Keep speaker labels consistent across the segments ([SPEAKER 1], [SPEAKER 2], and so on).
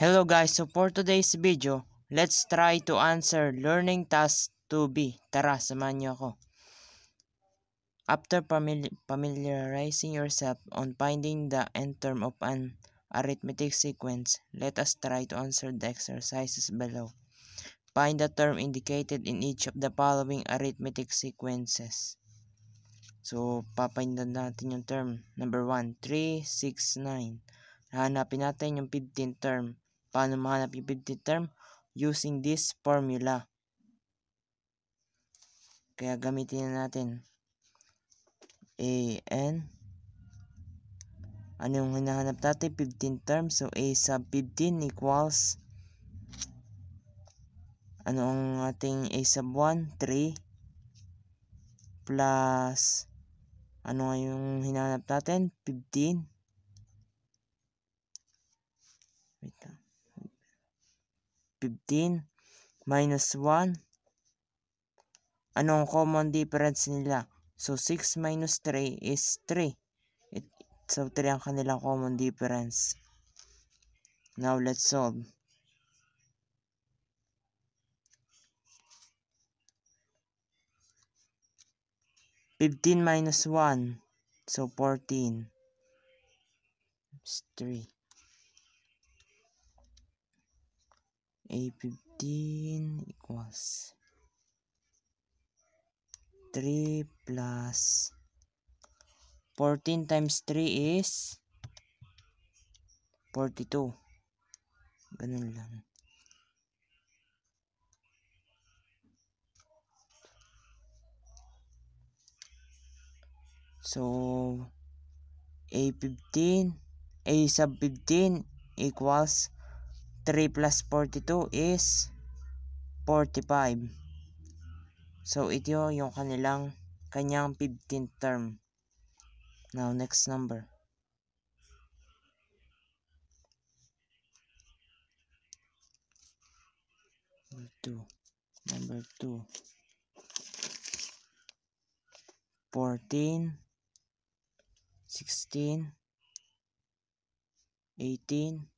[SPEAKER 1] Hello guys, so for today's video, let's try to answer learning task 2B. Tara, samahan niyo ako. After familiarizing yourself on finding the nth term of an arithmetic sequence, let us try to answer the exercises below. Find the term indicated in each of the following arithmetic sequences. So, papindan natin yung term. Number 1, 3, 6, 9. Hanapin natin yung 15th term. Paano mahanap yung 15th term? Using this formula. Kaya gamitin na natin. AN. Ano yung hinahanap natin? 15th term. So, A sub 15 equals. Ano ang ating A sub 1? 3. Plus. Ano nga yung hinahanap natin? 15. Wait lang. 15 minus 1. Anong common difference nila? So, 6 minus 3 is 3. So, 3 ang kanilang common difference. Now, let's solve. (15 minus 1). So, 14. It's 3. A15 equals 3 plus 14 times 3 is 42. Ganun lang. So, A15, A sub 15 equals 3 plus 42 is 45. So, ito yung kanyang 15th term. Now, next number. Number 2. 14, 16, 18,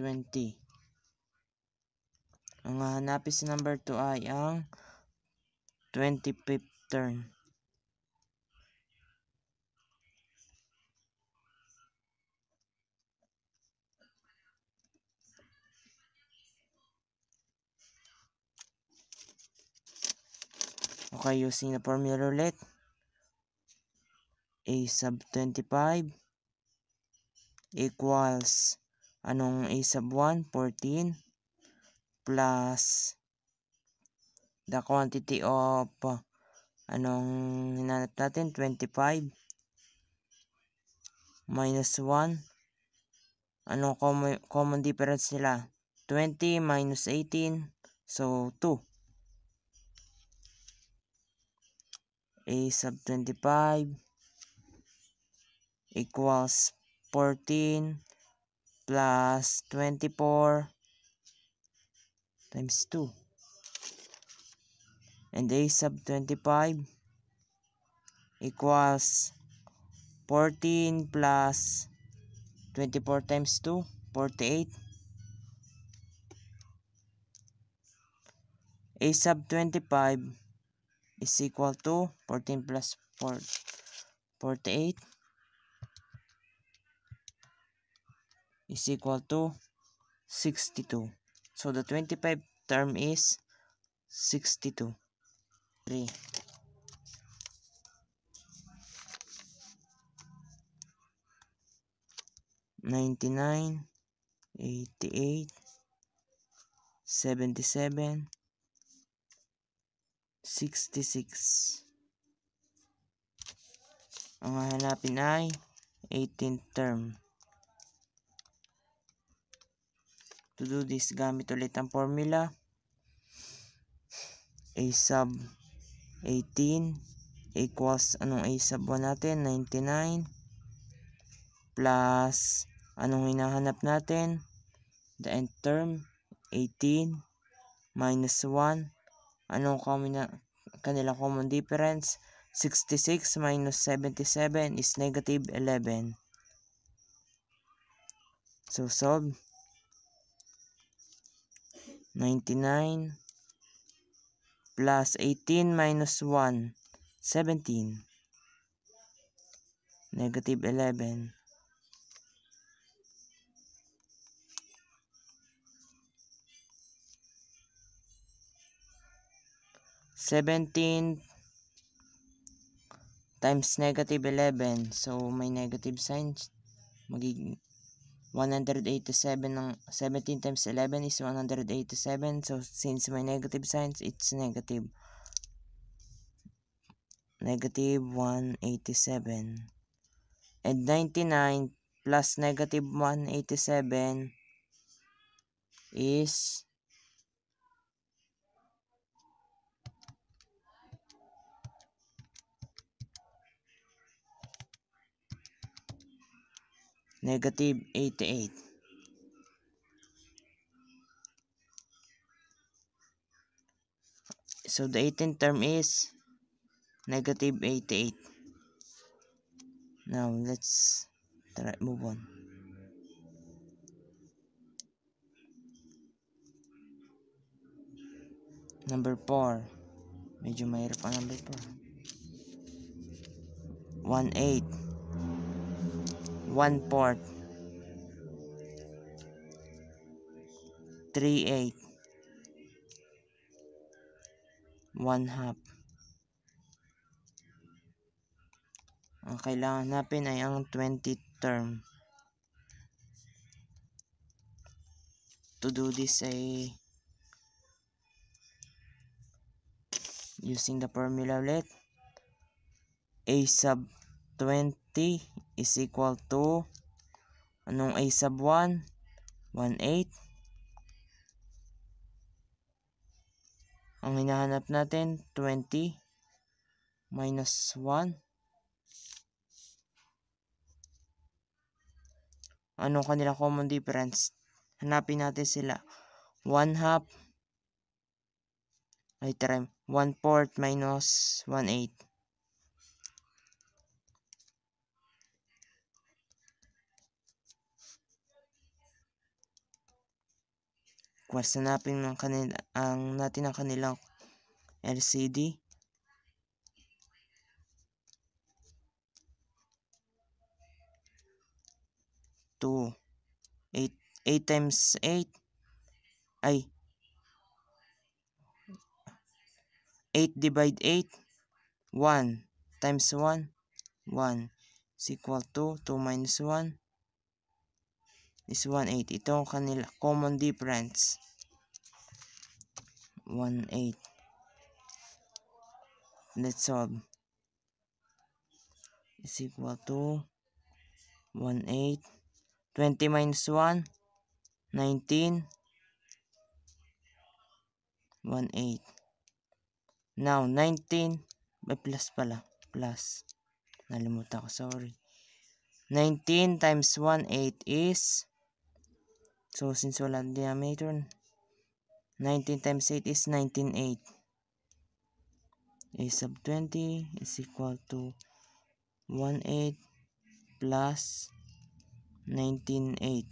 [SPEAKER 1] 20. Ang hahanapin sa number 2 ay ang 25th term. Okay, using the formula ulit. A sub 25 equals anong A sub 1? 14 plus the quantity of anong hinanap natin? 25 minus 1. Anong common difference nila? 20 minus 18. So, 2. A sub 25 equals 14 plus 24 times 2. And A sub 25 equals 14 plus 24 times 2, 48. A sub 25 is equal to 14 plus 4, 48 is equal to 62. So the 25 term is 62. 3. (99), 88, 77, 66. Ang hahanapin ay 18th term. To do this, gamit ulit ang formula. A sub 18 equals anong A sub 1 natin? 99 plus anong hinahanap natin? The nth term 18 minus 1. Anong kanilang common difference? 66 minus 77 is negative 11. So solve. 99 plus 18 minus 1, 17. Negative 11. 17 times negative 11. So, may negative signs. Magiging 187 ng 17 times 11 is 187. So, since may negative signs, it's negative. Negative 187. And 99 plus negative 187 is negative 88. So the 18th term is negative 88. Now let's move on. Number 4. Medyo mahirap ang number 4. 1/8. 1/4. 3/8. 1/2. Ang kailangan hanapin ay ang 20th term. To do this ay using the formula ulit. A sub 20 is equal to anong A sub 1? 1/8. Ang hinahanap natin 20 minus 1. Anong kanila common difference? Hanapin natin sila. 1/2 ay 1/4 minus 1/8. Kwas hanapin ng kanila natin ang kanilang LCD. 2. 8 times 8 ay 8 divide 8, 1 times 1, 1 is equal to 2 minus 1 is 1/8. Ito ang kanila common difference. 1/8. Let's solve. Is equal to 1/8. 20 minus 1, 19. 1/8. Now, 19, may plus pala. Plus. Nalimutan ko, sorry. 19 times 1/8 is, so since wala diameter, 19 times 8 is 19/8. A sub 20 is equal to 1/8 plus 19/8.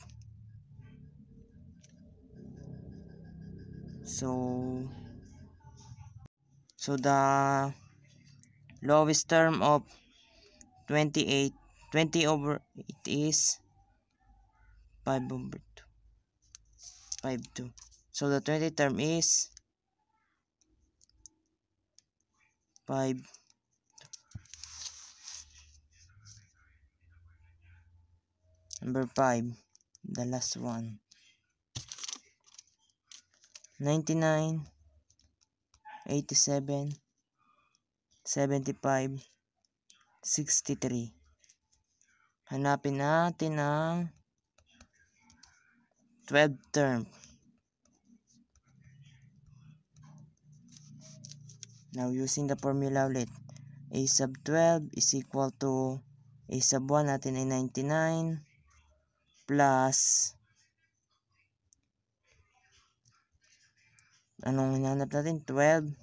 [SPEAKER 1] So the lowest term of 20 over 8 is 5 over 2. 5/2. So the 20 term is 5. Number 5, the last one. 99, 87, 75, 63. Hanapin natin ang 12th term. Now, using the formula ulit. A sub 12 is equal to A sub 1 natin ay 99 plus anong hinahanap natin? 12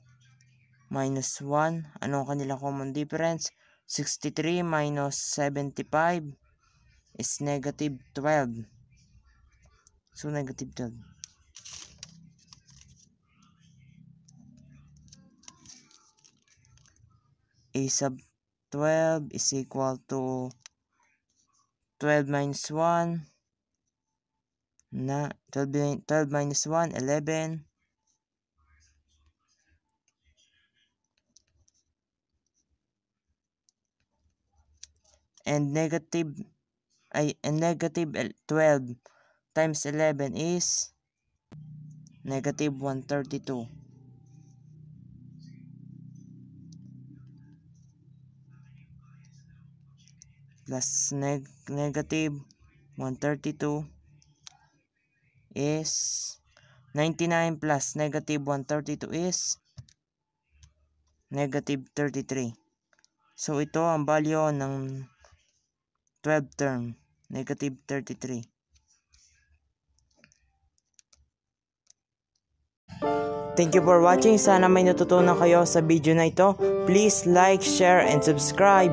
[SPEAKER 1] minus 1. Anong kanila common difference? 63 minus 75 is negative 12. So, negative 12. A sub 12 is equal to 12 minus 1 na 12 minus 1, 11. And negative 12 times 11 is negative 132. Plus negative 132 is 99 plus negative 132 is negative 33. So ito ang value ng 12 term, negative 33. Thank you for watching. Sana may natutunan kayo sa video na ito. Please like, share, and subscribe.